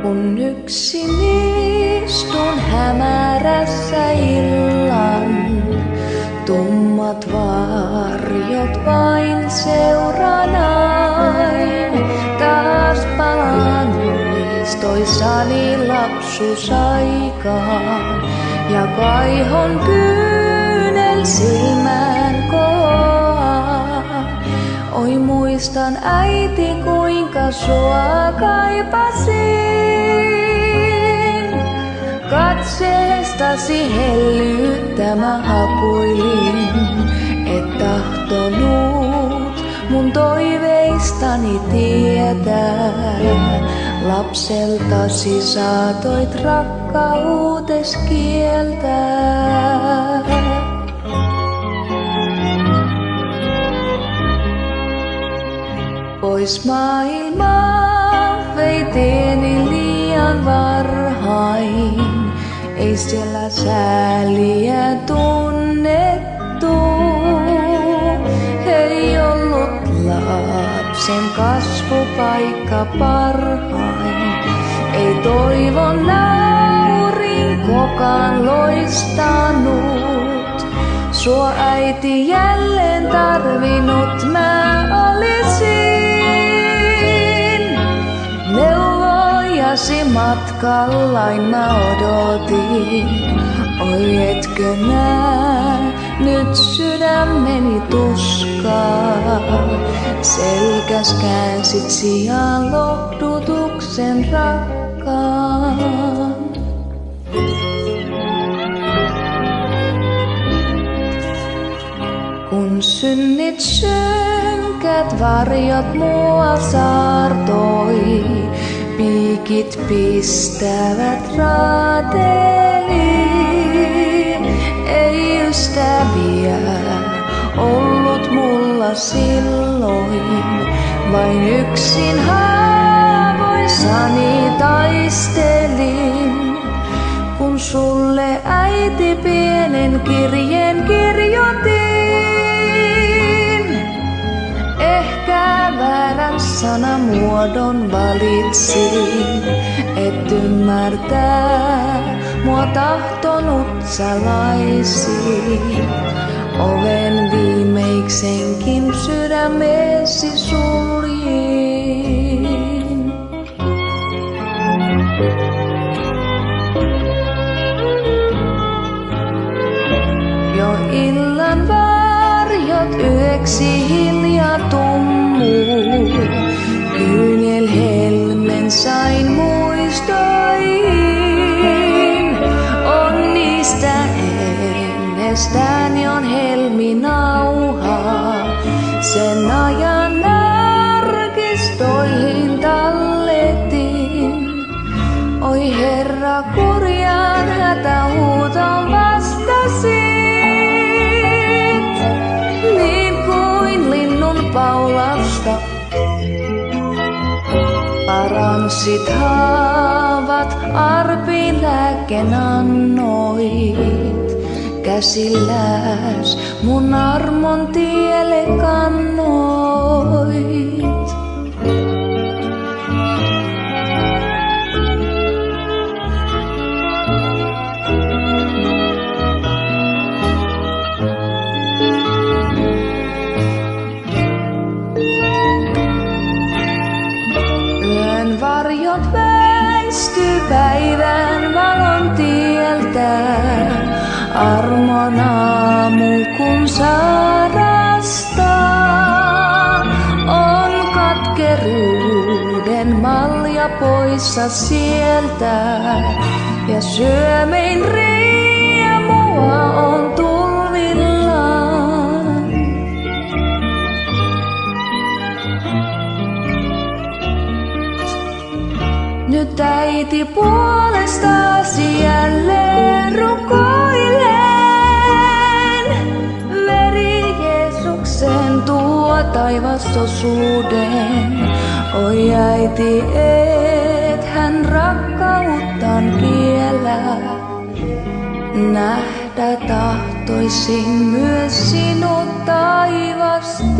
Kun yksin istun hämärässä illan, tummat varjot vain seuranain. Taas palaan muistoissani lapsuusaikaan ja kaihon kyynel silmään kohoaa. Oi muistan äiti, kuinka sua kaipasin. Katseestasi hellyttämä hapuilin, et tahtonut mun toiveistani tietää. Lapseltasi saatoit rakkautes kieltää. Pois maailmaa vei tieni liian varhain. Ei siellä sääliä tunnettu. Ei ollut lapsen kasvupaikka parhain. Ei toivon aurinkokaan loistanut. Sua äiti jälleen tarvinnut mä olisin. Neuvojasi matkallain mä odotin. Oi etkö nää nyt sydämeni tuskaa. Selkäs käänsit sijaan lohdutuksen rakkaan. Kun synnit synkät varjot mua saartoi, piikit pistävät raateliin. Ei ystäviä ollut mulla silloin, vain yksin haavoissani taistelin. Kun sulle äiti pienen kirjeen kirjoitin, ehkä väärän sanamuodon valitsin. Et ymmärtää mua tahtonut salaisiin. Oven viimeiksenkin sydämesi suljin. Jo illan varjot yöksi hiljaa tummuu. Kyynel helmen sain muistoihin. On niistä ennestään jon helminauhaa. Sen ajan arkistoihin talletin. Oi Herra, kurjaan hätähuutoon vastasit. Niin kuin linnun paulasta. Paransit haavat, arpiin lääkkeen annoit. Käsilläs mun armon tielle kannoit. Yön varjot väisty päivän valon tieltä. Armon aamu kun saarastaa, on katkeruuden malja poissa sieltä. Ja syömein riemua on tulvillaan. Nyt äiti puolestasi jälleen rukoilen. Veri Jeesuksen tuo taivasosuuden. Oi äiti, et hän rakkauttaan kiellä. Nähdä tahtoisin myös sinut taivasta.